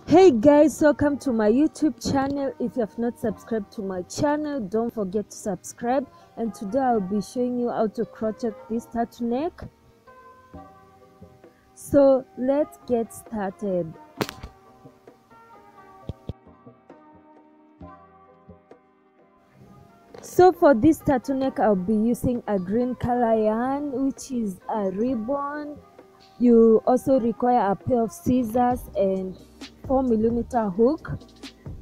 Hey guys, welcome to my YouTube channel. If you have not subscribed to my channel, don't forget to subscribe. And today I'll be showing you how to crochet this turtleneck. So let's get started. So for this turtleneck, I'll be using a green color yarn, which is a ribbon. You also require a pair of scissors and 4mm hook,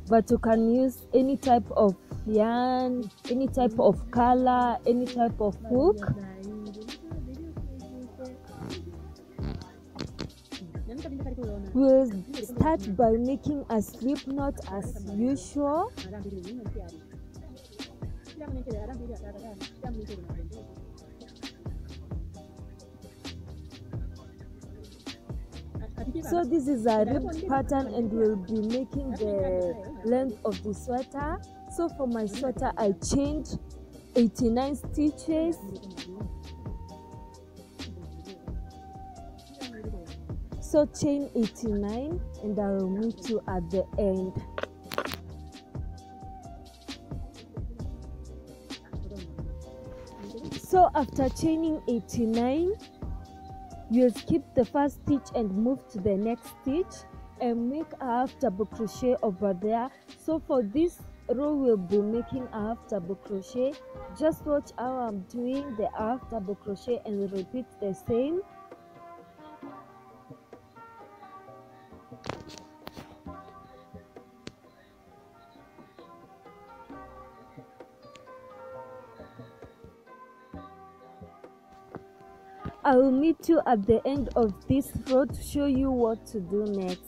but you can use any type of yarn, any type of color, any type of hook. We'll start by making a slip knot as usual. So this is a ribbed pattern and we'll be making the length of the sweater. So for my sweater I chained 89 stitches. So chain 89 and I will meet you at the end. So after chaining 89, you'll skip the first stitch and move to the next stitch and make a half double crochet over there. So for this row we'll be making a half double crochet. Just watch how I'm doing the half double crochet and repeat the same. I will meet you at the end of this row to show you what to do next.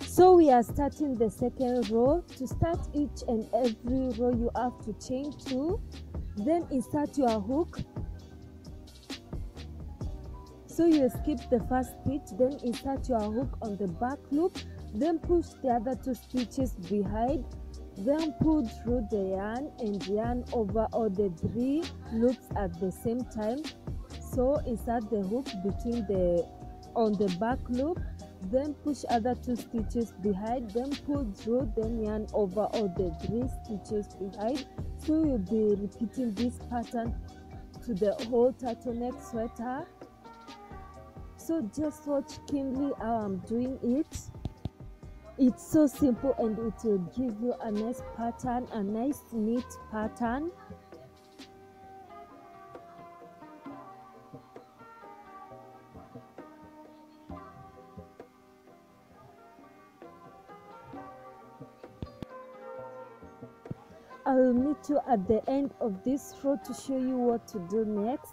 So we are starting the second row. To start each and every row you have to chain 2, then insert your hook. So you skip the first stitch, then insert your hook on the back loop, then push the other 2 stitches behind, then pull through the yarn and yarn over all the 3 loops at the same time. So insert the hook on the back loop, then push other 2 stitches behind, then pull through, then yarn over all the 3 stitches behind. So you'll be repeating this pattern to the whole turtleneck sweater. So just watch keenly how I'm doing it. It's so simple and it will give you a nice pattern, a nice neat pattern. I will meet you at the end of this row to show you what to do next.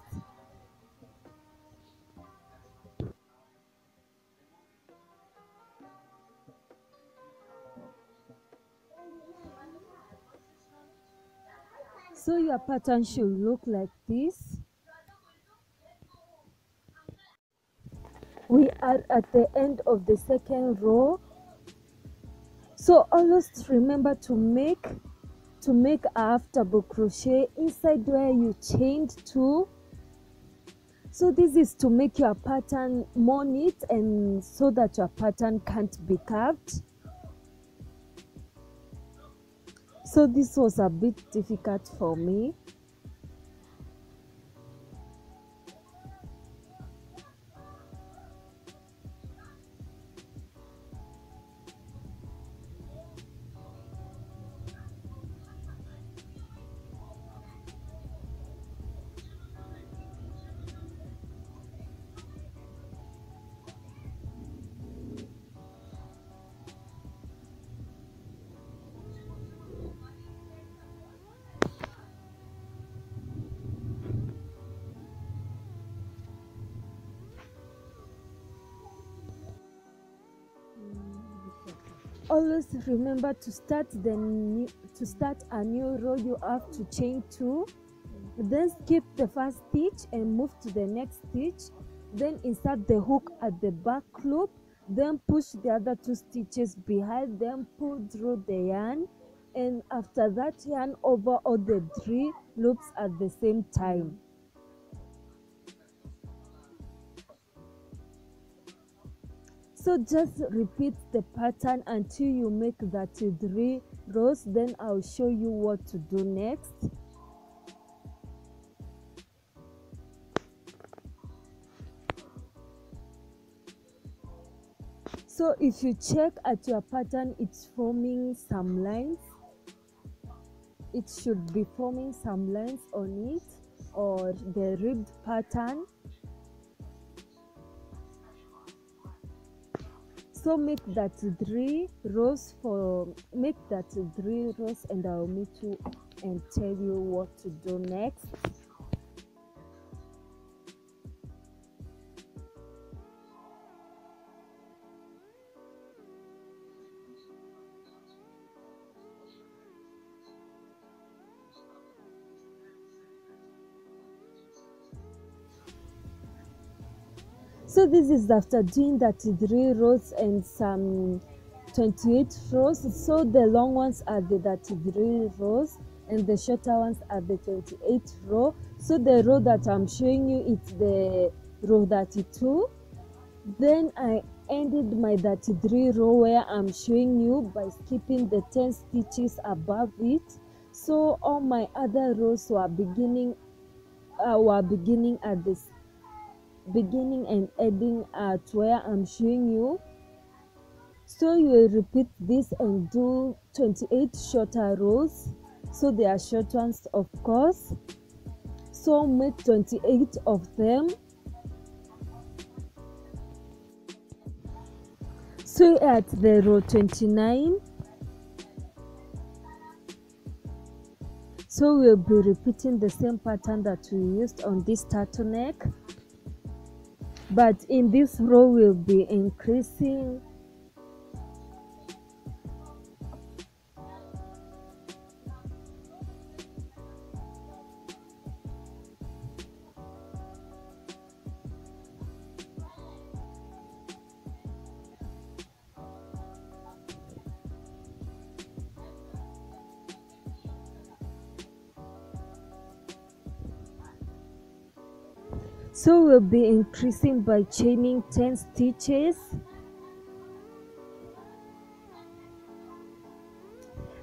So your pattern should look like this. We are at the end of the second row. So always remember to make a half double crochet inside where you chained 2. So this is to make your pattern more neat and so that your pattern can't be carved. So this was a bit difficult for me. Always remember to start a new row you have to chain 2, then skip the first stitch and move to the next stitch, then insert the hook at the back loop, then push the other 2 stitches behind, then pull through the yarn, and after that yarn over all the 3 loops at the same time. So just repeat the pattern until you make 33 rows, then I'll show you what to do next. So if you check at your pattern, it's forming some lines. It should be forming some lines on it, or the ribbed pattern. So make 33 rows and I'll meet you and tell you what to do next. So this is after doing 33 rows and some 28 rows. So the long ones are the 33 rows and the shorter ones are the 28 row. So the row that I'm showing you is the row 32. Then I ended my 33 row where I'm showing you by skipping the 10 stitches above it. So all my other rows were beginning at this beginning and ending at where I'm showing you. So you will repeat this and do 28 shorter rows. So they are short ones, of course. So make 28 of them. So at the row 29, so we'll be repeating the same pattern that we used on this turtleneck, but in this row we'll be increasing so we'll be increasing by chaining 10 stitches.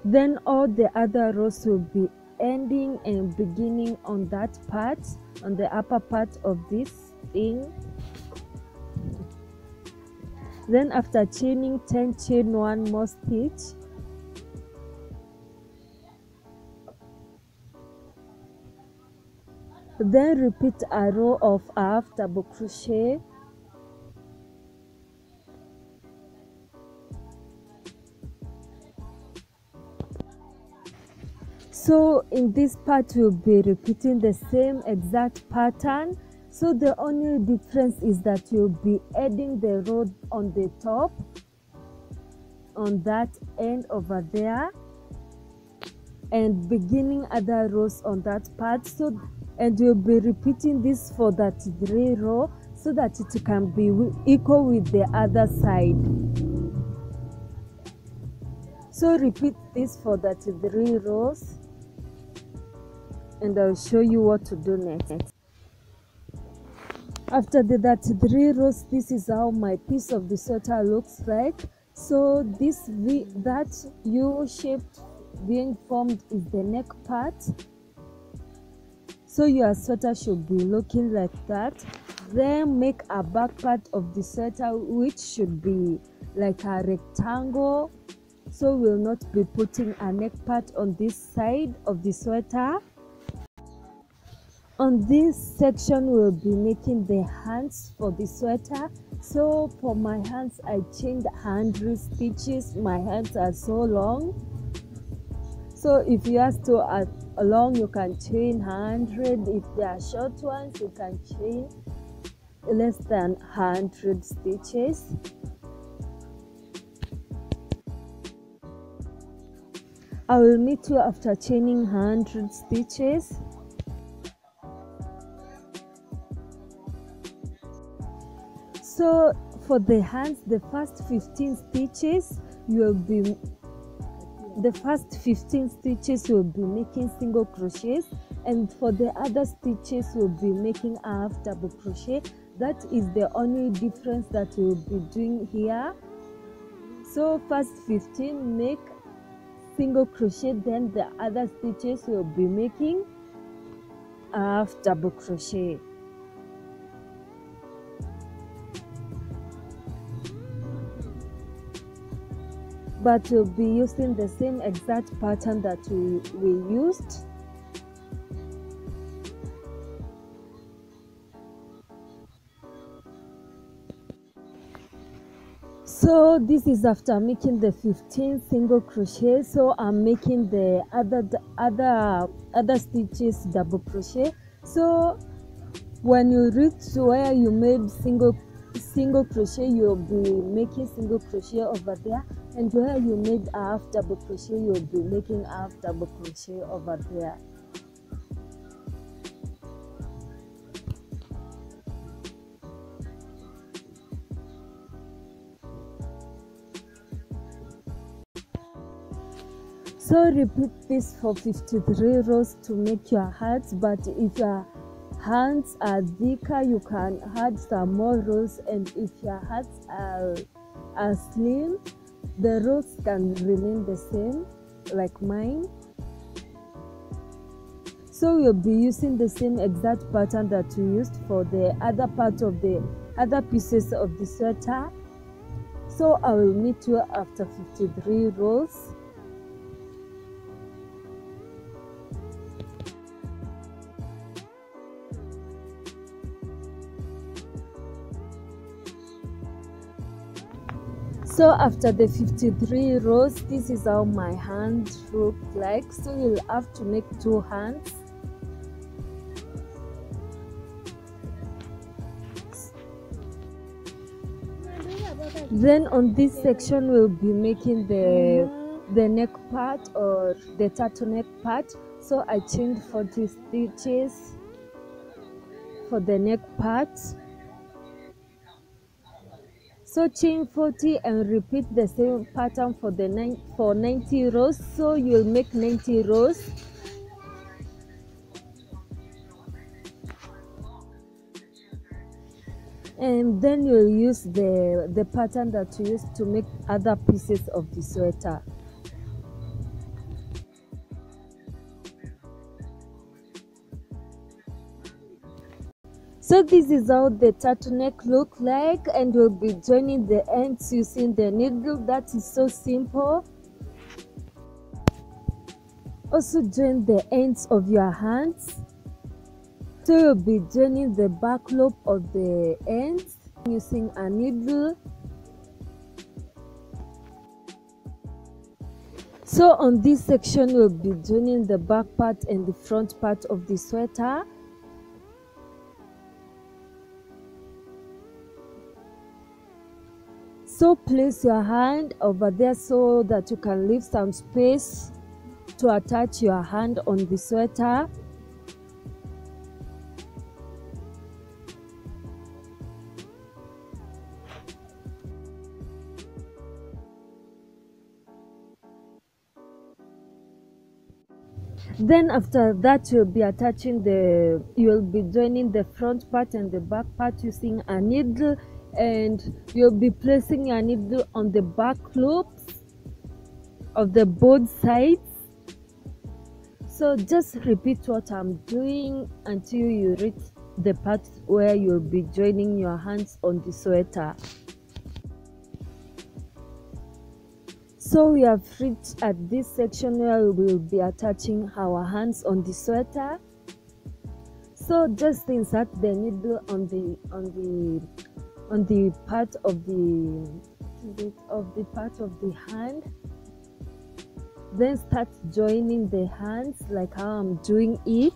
Then all the other rows will be ending and beginning on that part, on the upper part of this thing. Then after chaining 10, chain 1 more stitch. Then repeat a row of half double crochet. So in this part we'll be repeating the same exact pattern. So the only difference is that you'll be adding the row on the top, on that end over there, and beginning other rows on that part. So and you'll be repeating this for that 3 row so that it can be equal with the other side. So repeat this for that 3 rows and I'll show you what to do next. After the 3 rows, this is how my piece of the sweater looks like. So that U shaped being formed is the neck part. So your sweater should be looking like that. Then make a back part of the sweater which should be like a rectangle. So we'll not be putting a neck part on this side of the sweater. On this section we'll be making the hands for the sweater. So for my hands I chained 100 stitches. My hands are so long. So if you are still long, you can chain 100. If they are short ones, you can chain less than 100 stitches. I will meet you after chaining 100 stitches. So for the hands, the first 15 stitches you'll be making single crochets, and for the other stitches you'll be making a half double crochet. That is the only difference that you'll be doing here. So first 15 make single crochet, then the other stitches you'll be making a half double crochet. But we'll be using the same exact pattern that we used. So this is after making the 15 single crochet. So I'm making the other stitches double crochet. So when you reach where you made single crochet, you'll be making single crochet over there, and where you made a half double crochet, you'll be making a half double crochet over there. So repeat this for 53 rows to make your hearts, but if your hands are thicker, you can add some more rows, and if your hearts are slim, the rows can remain the same like mine. So we'll be using the same exact pattern that we used for the other part of the other pieces of the sweater. So I will meet you after 53 rows. So after the 53 rows, this is how my hands look like. So you'll have to make 2 hands. Then on this section we'll be making the neck part or the turtleneck part. So I chained 40 stitches for the neck part. So chain 40 and repeat the same pattern for 90 rows. So you'll make 90 rows. And then you'll use the pattern that you used to make other pieces of the sweater. So this is how the turtleneck look like, and we'll be joining the ends using the needle. That is so simple. Also join the ends of your hands. So you'll be joining the back loop of the ends using a needle. So on this section we'll be joining the back part and the front part of the sweater. So place your hand over there so that you can leave some space to attach your hand on the sweater. Then after that you'll be joining the front part and the back part using a needle, and you'll be placing your needle on the back loops of the both sides. So just repeat what I'm doing until you reach the part where you'll be joining your hands on the sweater. So we have reached at this section where we will be attaching our hands on the sweater. So just insert the needle on the part of the hand. Then start joining the hands like how I'm doing it.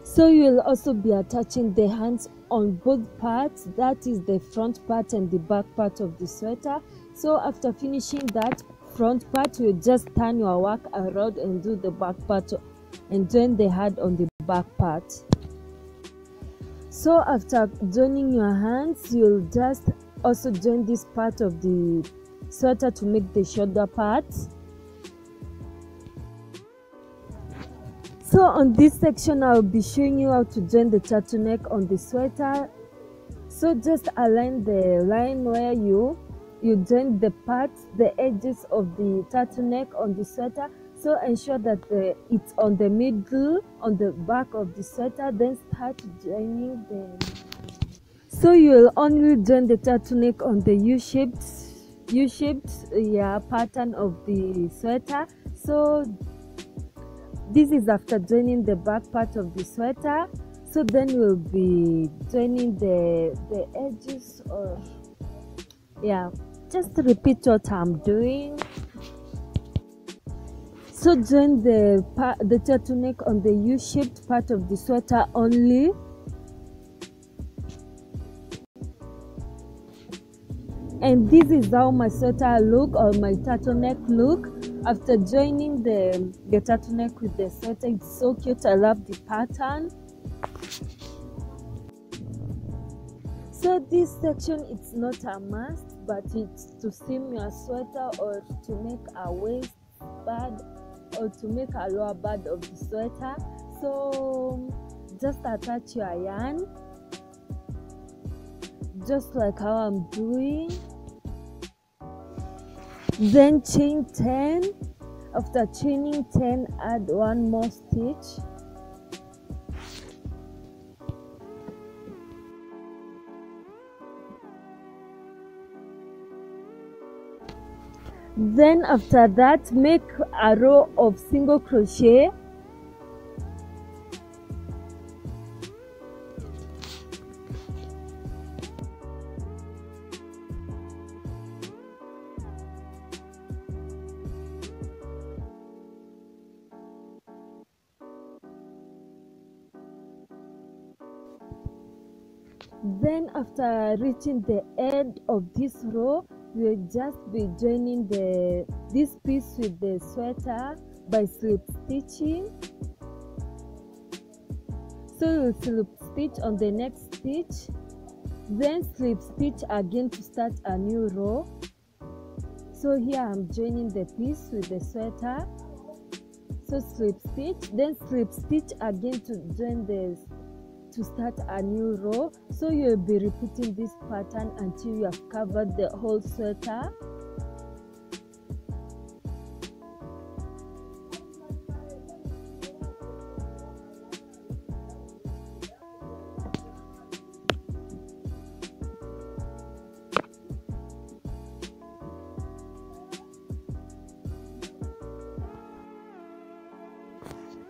So you will also be attaching the hands on both parts, that is the front part and the back part of the sweater. So after finishing that front part, you just turn your work around and do the back part and join the hand on the back part. So after joining your hands, you'll just also join this part of the sweater to make the shoulder part. So on this section, I'll be showing you how to join the turtleneck on the sweater. So just align the line where you join the parts, the edges of the turtleneck on the sweater. So ensure that it's on the middle, on the back of the sweater. Then start joining them. So you'll only join the turtleneck on the U-shaped pattern of the sweater. So this is after joining the back part of the sweater. So then we'll be joining the edges, or just repeat what I'm doing. So join the turtleneck on the U-shaped part of the sweater only. And this is how my sweater look, or my turtleneck look after joining the turtleneck with the sweater. It's so cute. I love the pattern. So this section, it's not a must, but it's to seam your sweater, or to make a waist band, or to make a lower band of the sweater. So just attach your yarn, just like how I'm doing. Then chain 10. After chaining 10, add one more stitch. Then after that, make a row of single crochet. Then after reaching the end of this row, we'll just be joining this piece with the sweater by slip stitching. So you'll slip stitch on the next stitch, then slip stitch again to start a new row. So here I'm joining the piece with the sweater. So slip stitch, then slip stitch again to join to start a new row. So you'll be repeating this pattern until you have covered the whole sweater.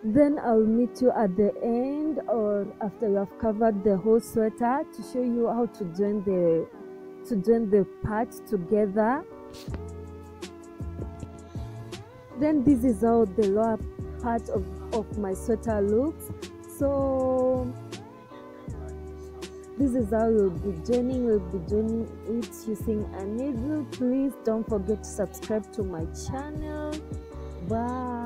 Then I'll meet you at the end, or after you have covered the whole sweater, to show you how to join the parts together. Then this is how the lower part of my sweater looks. So this is how we'll be joining it using a needle. Please don't forget to subscribe to my channel. Bye.